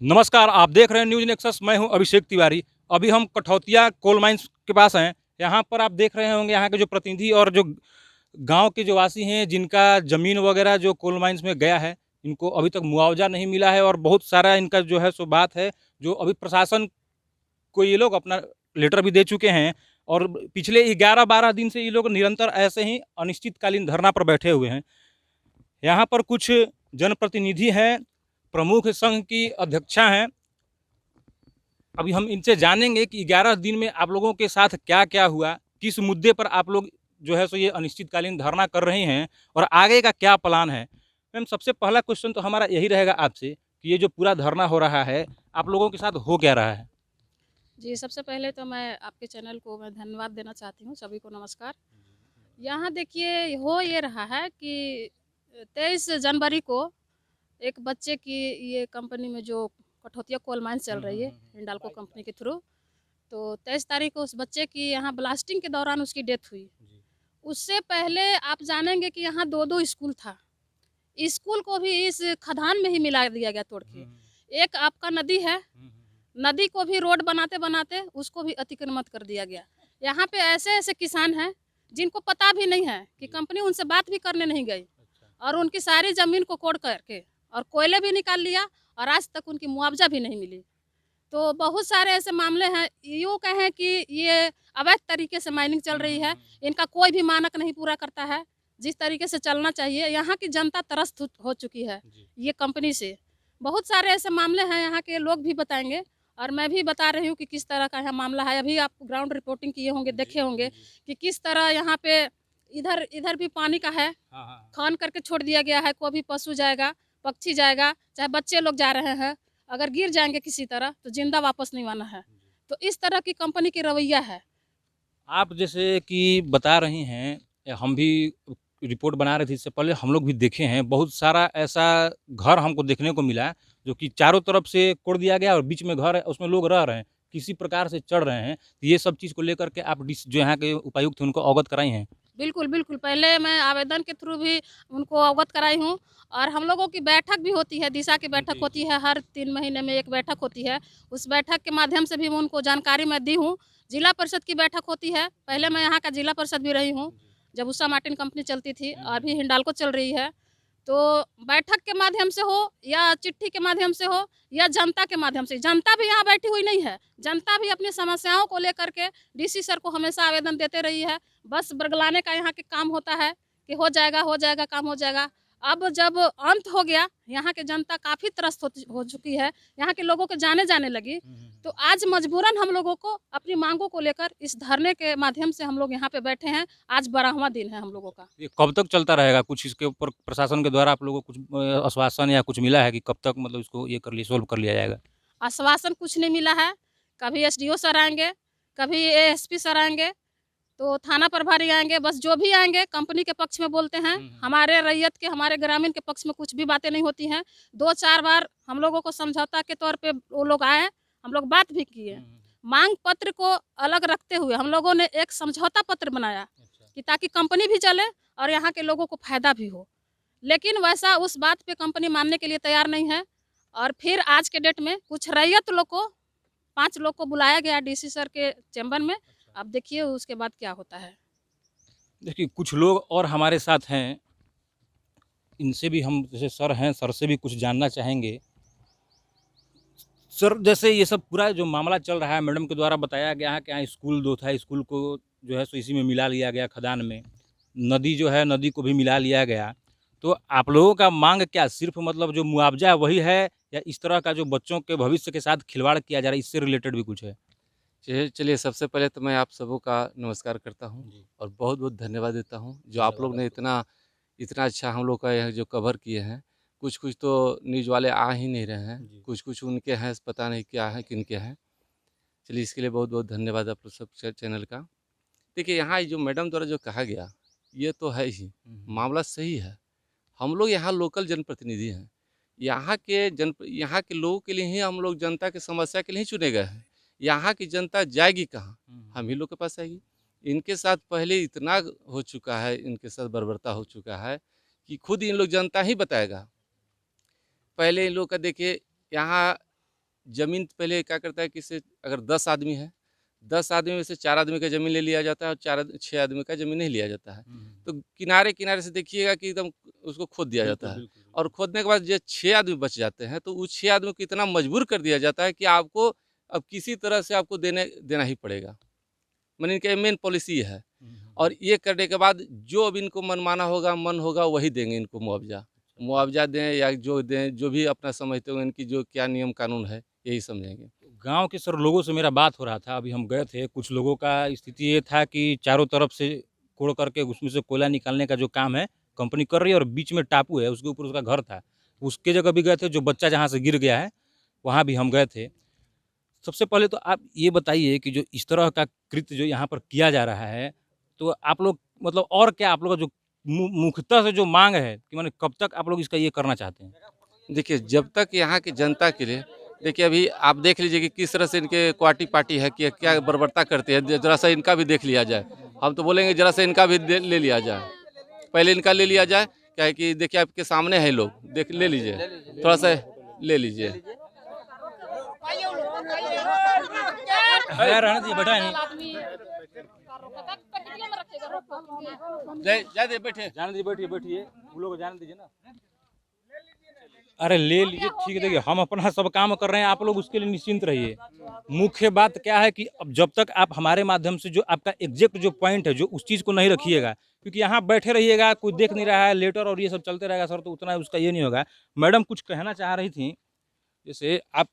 नमस्कार, आप देख रहे हैं न्यूज़ नेक्सस। मैं हूं अभिषेक तिवारी। अभी हम कठौतिया कोल माइंस के पास हैं। यहाँ पर आप देख रहे होंगे, यहाँ के जो प्रतिनिधि और जो गांव के जो वासी हैं, जिनका ज़मीन वगैरह जो कोल माइंस में गया है, इनको अभी तक मुआवजा नहीं मिला है और बहुत सारा इनका जो है सो बात है, जो अभी प्रशासन को ये लोग अपना लेटर भी दे चुके हैं। और पिछले 11-12 दिन से ये लोग निरंतर ऐसे ही अनिश्चितकालीन धरना पर बैठे हुए हैं। यहाँ पर कुछ जनप्रतिनिधि हैं, प्रमुख संघ की अध्यक्षा हैं। अभी हम इनसे जानेंगे कि 11 दिन में आप लोगों के साथ क्या-क्या हुआ, किस मुद्दे पर आप लोग जो है सो ये अनिश्चितकालीन धरना कर रहे हैं और आगे का क्या प्लान है। मैम, सबसे पहला क्वेश्चन तो हमारा यही रहेगा आपसे कि ये जो पूरा धरना हो रहा है, आप लोगों के साथ हो क्या रहा है? जी, सबसे पहले तो मैं आपके चैनल को मैं धन्यवाद देना चाहती हूँ, सभी को नमस्कार। यहाँ देखिए हो ये रहा है कि 23 जनवरी को एक बच्चे की ये कंपनी में जो कठौतिया कोल माइंस चल रही है, हिंडाल्को कंपनी के थ्रू, तो 23 तारीख को उस बच्चे की यहाँ ब्लास्टिंग के दौरान उसकी डेथ हुई। उससे पहले आप जानेंगे कि यहाँ 2-2 स्कूल था। स्कूल को भी इस खदान में ही मिला दिया गया तोड़ के। एक आपका नदी है, नदी को भी रोड बनाते-बनाते उसको भी अतिक्रमण कर दिया गया। यहाँ पे ऐसे-ऐसे किसान हैं जिनको पता भी नहीं है कि कंपनी उनसे बात भी करने नहीं गई और उनकी सारी ज़मीन को कोड़ करके और कोयले भी निकाल लिया और आज तक उनकी मुआवजा भी नहीं मिली। तो बहुत सारे ऐसे मामले हैं, यूँ कहें कि ये अवैध तरीके से माइनिंग चल रही है, इनका कोई भी मानक नहीं पूरा करता है, जिस तरीके से चलना चाहिए। यहाँ की जनता त्रस्त हो चुकी है ये कंपनी से। बहुत सारे ऐसे मामले हैं, यहाँ के लोग भी बताएँगे और मैं भी बता रही हूँ कि किस तरह का यहाँ मामला है। अभी आप ग्राउंड रिपोर्टिंग किए होंगे, देखे होंगे कि किस तरह यहाँ पे इधर इधर भी पानी का है, खान करके छोड़ दिया गया है। कोई भी पशु जाएगा, पक्षी जाएगा, चाहे बच्चे लोग जा रहे हैं, अगर गिर जाएँगे किसी तरह तो ज़िंदा वापस नहीं आना है। तो इस तरह की कंपनी की रवैया है। आप जैसे कि बता रही हैं, हम भी रिपोर्ट बना रहे थे, इससे पहले हम लोग भी देखे हैं, बहुत सारा ऐसा घर हमको देखने को मिला जो कि चारों तरफ से कोड़ दिया गया और बीच में घर है, उसमें लोग रह रहे हैं, किसी प्रकार से चढ़ रहे हैं। तो ये सब चीज़ को लेकर के आप जो यहाँ के उपायुक्त हैं उनको अवगत कराई हैं? बिल्कुल, बिल्कुल। पहले मैं आवेदन के थ्रू भी उनको अवगत कराई हूँ और हम लोगों की बैठक भी होती है, दिशा की बैठक होती है, हर 3 महीने में 1 बैठक होती है। उस बैठक के माध्यम से भी मैं उनको जानकारी मैं दी हूँ। जिला परिषद की बैठक होती है, पहले मैं यहाँ का जिला परिषद भी रही हूँ, जब उषा मार्टिन कंपनी चलती थी, अभी हिंडाल्को चल रही है। तो बैठक के माध्यम से हो या चिट्ठी के माध्यम से हो या जनता के माध्यम से, जनता भी यहाँ बैठी हुई नहीं है। जनता भी अपनी समस्याओं को लेकर के डीसी सर को हमेशा आवेदन देते रही है। बस बरगलाने का यहाँ के काम होता है कि हो जाएगा, काम हो जाएगा। अब जब अंत हो गया, यहाँ की जनता काफ़ी त्रस्त हो चुकी है, यहाँ के लोगों के जाने लगी। तो आज मजबूरन हम लोगों को अपनी मांगों को लेकर इस धरने के माध्यम से हम लोग यहाँ पे बैठे हैं। आज 12वां दिन है हम लोगों का। ये कब तक चलता रहेगा? कुछ इसके ऊपर प्रशासन के द्वारा आप लोगों को कुछ आश्वासन या कुछ मिला है कि कब तक मतलब इसको ये कर लिया सॉल्व कर लिया जाएगा? आश्वासन कुछ नहीं मिला है। कभी एसडीओ सर आएँगे, कभी एएसपी सर आएँगे, तो थाना प्रभारी आएँगे, बस जो भी आएँगे कंपनी के पक्ष में बोलते हैं। हमारे रैयत के, हमारे ग्रामीण के पक्ष में कुछ भी बातें नहीं होती हैं। 2-4 बार हम लोगों को समझौता के तौर पे वो लोग आए, हम लोग बात भी किए। माँग पत्र को अलग रखते हुए हम लोगों ने एक समझौता पत्र बनाया कि ताकि कंपनी भी चले और यहाँ के लोगों को फ़ायदा भी हो। लेकिन वैसा उस बात पे कंपनी मानने के लिए तैयार नहीं है और फिर आज के डेट में कुछ रैयत लोग को, 5 लोग को बुलाया गया डीसी सर के चैम्बर में। अब देखिए उसके बाद क्या होता है। देखिए, कुछ लोग और हमारे साथ हैं, इनसे भी हम जैसे सर हैं, सर से भी कुछ जानना चाहेंगे। सर, जैसे ये सब पूरा जो मामला चल रहा है, मैडम के द्वारा बताया गया है कि यहाँ स्कूल 2 था, स्कूल को जो है सो इसी में मिला लिया गया खदान में। नदी जो है, नदी को भी मिला लिया गया। तो आप लोगों का माँग क्या सिर्फ़ मतलब जो मुआवजा है वही है, या इस तरह का जो बच्चों के भविष्य के साथ खिलवाड़ किया जा रहा है, इससे रिलेटेड भी कुछ है? चलिए सबसे पहले तो मैं आप सबों का नमस्कार करता हूँ जी। और बहुत-बहुत धन्यवाद देता हूँ, जो आप धन्यवाद लोग ने आपको। इतना इतना अच्छा हम लोग का यह जो कवर किए हैं। कुछ-कुछ तो न्यूज़ वाले आ ही नहीं रहे हैं, जी। कुछ-कुछ उनके हैं, पता नहीं क्या है, किनके हैं। चलिए इसके लिए बहुत-बहुत धन्यवाद आप लोग सब चैनल का। देखिए यहाँ जो मैडम द्वारा जो कहा गया, ये तो है ही, मामला सही है। हम लोग यहाँ लोकल जनप्रतिनिधि हैं। यहाँ के लोगों के लिए ही हम लोग जनता की समस्या के लिए ही चुने गए हैं। यहाँ की जनता जाएगी कहाँ? हम ही लोग के पास आएगी। इनके साथ पहले इतना हो चुका है, इनके साथ बर्बरता हो चुका है कि खुद इन लोग जनता ही बताएगा। पहले इन लोग का देखिए यहाँ ज़मीन पहले क्या करता है कि से अगर 10 आदमी है, 10 आदमी में से 4 आदमी का ज़मीन ले लिया जाता है और 6 आदमी का ज़मीन नहीं लिया जाता है। तो किनारे-किनारे से देखिएगा कि एकदम उसको खोद दिया जाता है और खोदने के बाद जो 6 आदमी बच जाते हैं, तो उस 6 आदमी को इतना मजबूर कर दिया जाता है कि आपको अब किसी तरह से आपको देना ही पड़ेगा। माने इनका मेन पॉलिसी ये है और ये करने के बाद जो अब इनको मन होगा वही देंगे इनको मुआवज़ा। मुआवज़ा दें या जो दें, जो भी अपना समझते हो इनकी जो क्या नियम कानून है, यही समझेंगे। गांव के सर लोगों से मेरा बात हो रहा था, अभी हम गए थे, कुछ लोगों का स्थिति ये था कि चारों तरफ से कोड़ करके उसमें से कोयला निकालने का जो काम है कंपनी कर रही है और बीच में टापू है, उसके ऊपर उसका घर था। उसके जगह भी गए थे, जो बच्चा जहाँ से गिर गया है वहाँ भी हम गए थे। सबसे पहले तो आप ये बताइए कि जो इस तरह का कृत्य जो यहाँ पर किया जा रहा है, तो आप लोग मतलब और क्या आप लोग का जो मुख्यतः से जो मांग है कि माने कब तक आप लोग इसका ये करना चाहते हैं? देखिए, जब तक यहाँ की जनता के लिए देखिए अभी आप देख लीजिए कि किस तरह से इनके क्वार्टी पार्टी है कि क्या बर्बरता करते हैं, ज़रा सा इनका भी देख लिया जाए। हम तो बोलेंगे ज़रा सा इनका भी ले लिया जाए, पहले इनका ले लिया जाए। क्या है कि देखिए आपके सामने है लोग, देख ले लीजिए, थोड़ा सा ले लीजिए। है रहने दीजिए, बैठा है जा दे बैठे। जाने दीजिए, बैठिए बैठिए, वो लोग जाने दीजिए ना। अरे ले लीजिए, ठीक है। देखिए हम अपना सब काम कर रहे हैं, आप लोग उसके लिए निश्चिंत रहिए। मुख्य बात क्या है कि अब जब तक आप हमारे माध्यम से जो आपका एग्जैक्ट जो पॉइंट है, जो उस चीज़ को नहीं रखिएगा, क्योंकि यहाँ बैठे रहिएगा, कोई देख नहीं रहा है, लेटर और ये सब चलते रहेगा सर, तो उतना उसका ये नहीं होगा। मैडम कुछ कहना चाह रही थी, जैसे आप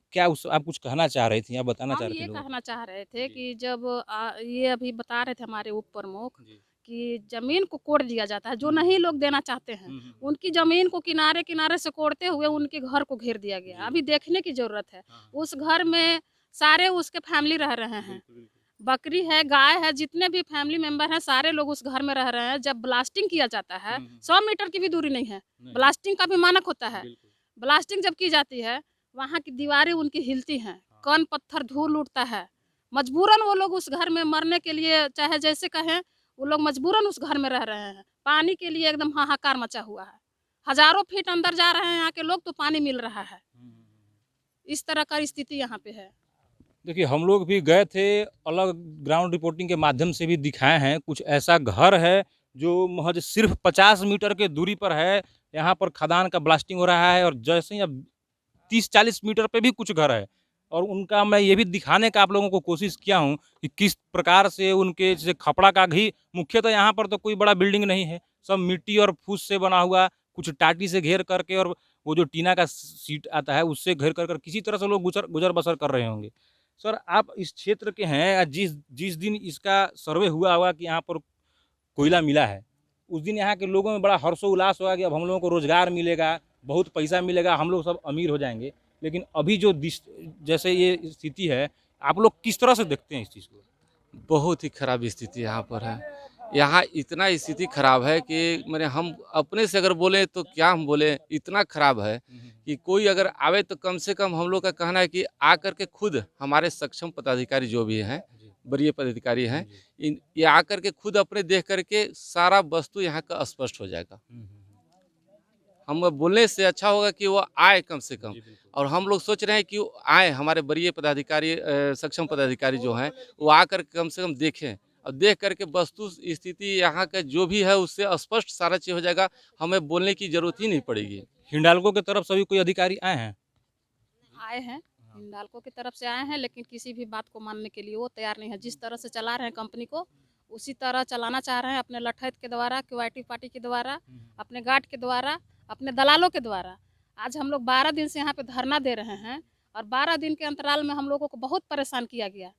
कुछ कहना चाह रही थी, आप बताना चाह हम रही ये थी? कहना चाह रहे थे कि जब ये अभी बता रहे थे हमारे उप प्रमुख कि जमीन को कोड़ दिया जाता है, जो नहीं लोग देना चाहते हैं उनकी जमीन को किनारे किनारे से कोड़ते हुए उनके घर को घेर दिया गया। अभी देखने की जरूरत है, उस घर में सारे उसके फैमिली रह रहे हैं, बकरी है, गाय है, जितने भी फैमिली मेंबर हैं सारे लोग उस घर में रह रहे हैं। जब ब्लास्टिंग किया जाता है 100 मीटर की भी दूरी नहीं है, ब्लास्टिंग का भी मानक होता है। ब्लास्टिंग जब की जाती है वहाँ की दीवारें उनकी हिलती हैं, कण पत्थर धूल उड़ता है, मजबूरन वो लोग उस घर में मरने के लिए, चाहे जैसे कहें, वो लोग मजबूरन उस घर में रह रहे हैं। पानी के लिए एकदम हाहाकार मचा हुआ है, हजारों फीट अंदर जा रहे हैं यहाँ के लोग तो पानी मिल रहा है। इस तरह का स्थिति यहाँ पे है। देखिए हम लोग भी गए थे, अलग ग्राउंड रिपोर्टिंग के माध्यम से भी दिखाए हैं, कुछ ऐसा घर है जो महज सिर्फ 50 मीटर के दूरी पर है। यहाँ पर खदान का ब्लास्टिंग हो रहा है और जैसे ही अब 30-40 मीटर पे भी कुछ घर है और उनका मैं ये भी दिखाने का आप लोगों को कोशिश किया हूँ कि किस प्रकार से उनके जैसे खपड़ा का घी, मुख्यतः यहाँ पर तो कोई बड़ा बिल्डिंग नहीं है, सब मिट्टी और फूस से बना हुआ, कुछ टाटी से घेर करके और वो जो टीना का सीट आता है उससे घेर कर किसी तरह से लोग गुजर बसर कर रहे होंगे। सर आप इस क्षेत्र के हैं, जिस जिस दिन इसका सर्वे हुआ होगा कि यहाँ पर कोयला मिला है, उस दिन यहाँ के लोगों में बड़ा हर्षोल्लास होगा कि अब हम लोगों को रोजगार मिलेगा, बहुत पैसा मिलेगा, हम लोग सब अमीर हो जाएंगे। लेकिन अभी जो जैसे ये स्थिति है, आप लोग किस तरह से देखते हैं इस चीज़ को? बहुत ही खराब स्थिति यहाँ पर है। यहाँ इतना स्थिति खराब है कि मैंने हम अपने से अगर बोले तो क्या हम बोले, इतना खराब है कि कोई अगर आवे तो कम से कम हम लोग का कहना है कि आकर के खुद हमारे सक्षम पदाधिकारी जो भी हैं, वरीय पदाधिकारी हैं, ये आकर के खुद अपने देख करके सारा वस्तु यहाँ का स्पष्ट हो जाएगा। हम बोलने से अच्छा होगा कि वो आए कम से कम, और हम लोग सोच रहे हैं कि वो आए, हमारे वरीय पदाधिकारी सक्षम पदाधिकारी जो हैं वो आकर कम से कम देखें और देख करके वस्तु स्थिति यहाँ का जो भी है उससे स्पष्ट सारा चीज़ हो जाएगा, हमें बोलने की जरूरत ही नहीं पड़ेगी। हिंडाल्को की तरफ से भी कोई अधिकारी आए हैं? आए हैं, हिंडाल्को की तरफ से आए हैं, लेकिन किसी भी बात को मानने के लिए वो तैयार नहीं है। जिस तरह से चला रहे हैं कंपनी को उसी तरह चलाना चाह रहे हैं, अपने लठैत के द्वारा, क्वालिटी पार्टी के द्वारा, अपने गार्ड के द्वारा, अपने दलालों के द्वारा। आज हम लोग 12 दिन से यहाँ पे धरना दे रहे हैं और 12 दिन के अंतराल में हम लोगों को बहुत परेशान किया गया।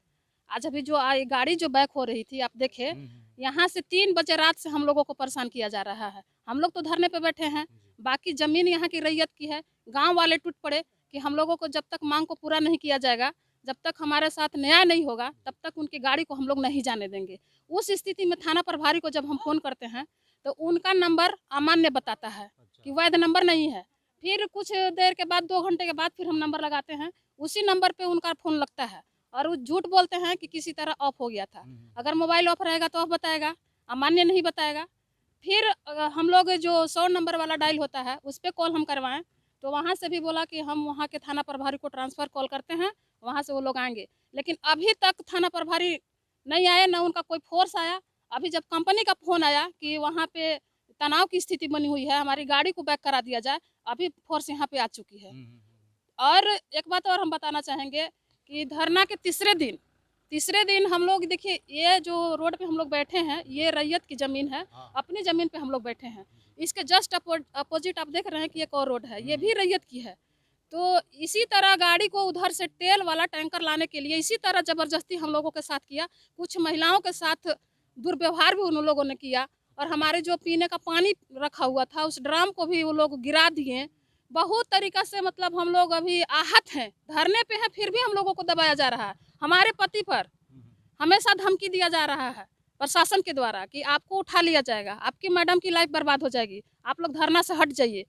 आज अभी जो गाड़ी जो बैक हो रही थी, आप देखे, यहाँ से 3 बजे रात से हम लोगों को परेशान किया जा रहा है। हम लोग तो धरने पे बैठे हैं, बाकी ज़मीन यहाँ की रैयत की है। गाँव वाले टूट पड़े कि हम लोगों को जब तक मांग को पूरा नहीं किया जाएगा, जब तक हमारे साथ न्याय नहीं होगा, तब तक उनकी गाड़ी को हम लोग नहीं जाने देंगे। उस स्थिति में थाना प्रभारी को जब हम फ़ोन करते हैं तो उनका नंबर अमान्य बताता है कि वैध नंबर नहीं है। फिर कुछ देर के बाद, 2 घंटे के बाद फिर हम नंबर लगाते हैं, उसी नंबर पे उनका फ़ोन लगता है और वो झूठ बोलते हैं कि किसी तरह ऑफ हो गया था। अगर मोबाइल ऑफ रहेगा तो ऑफ बताएगा, अमान्य नहीं बताएगा। फिर हम लोग जो 100 नंबर वाला डायल होता है उस पर कॉल हम करवाएं तो वहाँ से भी बोला कि हम वहाँ के थाना प्रभारी को ट्रांसफ़र कॉल करते हैं, वहाँ से वो लोग आएंगे। लेकिन अभी तक थाना प्रभारी नहीं आए, ना उनका कोई फोर्स आया। अभी जब कंपनी का फ़ोन आया कि वहाँ पे तनाव की स्थिति बनी हुई है, हमारी गाड़ी को बैक करा दिया जाए, अभी फोर्स यहाँ पे आ चुकी है। और एक बात और हम बताना चाहेंगे कि धरना के तीसरे दिन हम लोग देखिए, ये जो रोड पे हम लोग बैठे हैं, ये रैयत की ज़मीन है, अपनी ज़मीन पे हम लोग बैठे हैं। इसके जस्ट अपोजिट आप देख रहे हैं कि एक और रोड है, ये भी रैयत की है। तो इसी तरह गाड़ी को उधर से तेल वाला टैंकर लाने के लिए इसी तरह ज़बरदस्ती हम लोगों के साथ किया। कुछ महिलाओं के साथ दुर्व्यवहार भी उन लोगों ने किया, और हमारे जो पीने का पानी रखा हुआ था उस ड्राम को भी वो लोग गिरा दिए। बहुत तरीक़ा से मतलब हम लोग अभी आहत हैं, धरने पे हैं, फिर भी हम लोगों को दबाया जा रहा है। हमारे पति पर हमेशा धमकी दिया जा रहा है प्रशासन के द्वारा कि आपको उठा लिया जाएगा, आपकी मैडम की लाइफ बर्बाद हो जाएगी, आप लोग धरना से हट जाइए।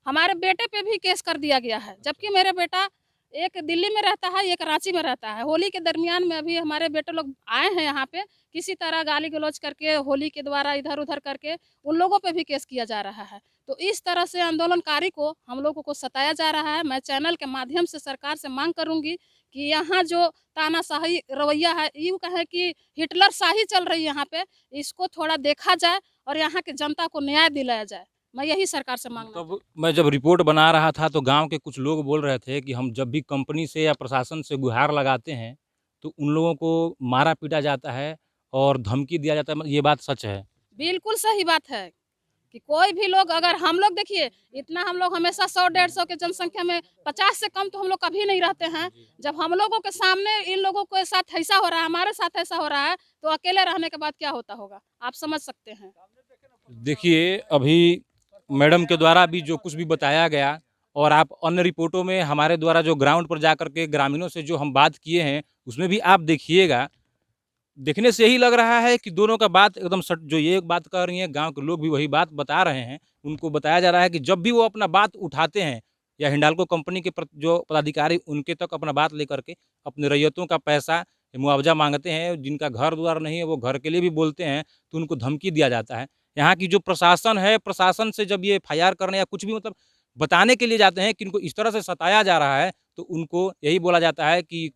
हमारे बेटे पे भी केस कर दिया गया है, जबकि मेरे बेटा एक दिल्ली में रहता है, एक रांची में रहता है। होली के दरमियान में अभी हमारे बेटे लोग आए हैं यहाँ पे, किसी तरह गाली गलौज करके, होली के द्वारा इधर उधर करके उन लोगों पे भी केस किया जा रहा है। तो इस तरह से आंदोलनकारी को हम लोगों को सताया जा रहा है। मैं चैनल के माध्यम से सरकार से मांग करूंगी कि यहाँ जो तानाशाही रवैया है, यूँ कहें कि हिटलर शाही चल रही है यहाँ पे, इसको थोड़ा देखा जाए और यहाँ की जनता को न्याय दिलाया जाए। मैं यही सरकार से मांगना तब मैं जब रिपोर्ट बना रहा था तो गांव के कुछ लोग बोल रहे थे कि हम जब भी कंपनी से या प्रशासन से गुहार लगाते हैं तो उन लोगों को मारा पीटा जाता है और धमकी दिया जाता है। ये बात सच है? बिल्कुल सही बात है कि कोई भी लोग, अगर हम लोग देखिए, इतना हम लोग हमेशा 100-150 के जनसंख्या में 50 से कम तो हम लोग कभी नहीं रहते हैं। जब हम लोगों के सामने इन लोगों के साथ ऐसा हो रहा है, हमारे साथ ऐसा हो रहा है, तो अकेले रहने के बाद क्या होता होगा, आप समझ सकते हैं। देखिए, अभी मैडम के द्वारा भी जो कुछ भी बताया गया और आप अन्य रिपोर्टों में हमारे द्वारा जो ग्राउंड पर जाकर के ग्रामीणों से जो हम बात किए हैं उसमें भी आप देखिएगा, देखने से यही लग रहा है कि दोनों का बात एकदम सट। जो ये बात कर रही हैं, गांव के लोग भी वही बात बता रहे हैं। उनको बताया जा रहा है कि जब भी वो अपना बात उठाते हैं या हिंडाल्को कंपनी के जो पदाधिकारी उनके तक अपना बात लेकर के अपने रैयतों का पैसा मुआवजा मांगते हैं, जिनका घर द्वार नहीं है वो घर के लिए भी बोलते हैं, तो उनको धमकी दिया जाता है। यहाँ की जो प्रशासन है, प्रशासन से जब ये FIR करने या कुछ भी मतलब बताने के लिए जाते हैं कि इनको इस तरह से सताया जा रहा है, तो उनको यही बोला जाता है कि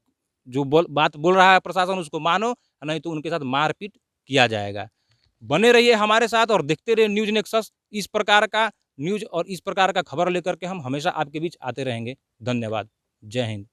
जो बात बोल रहा है प्रशासन उसको मानो, नहीं तो उनके साथ मारपीट किया जाएगा। बने रहिए हमारे साथ और देखते रहिए न्यूज़ नेक्सस। इस प्रकार का न्यूज़ और इस प्रकार का खबर लेकर के हम हमेशा आपके बीच आते रहेंगे। धन्यवाद। जय हिंद।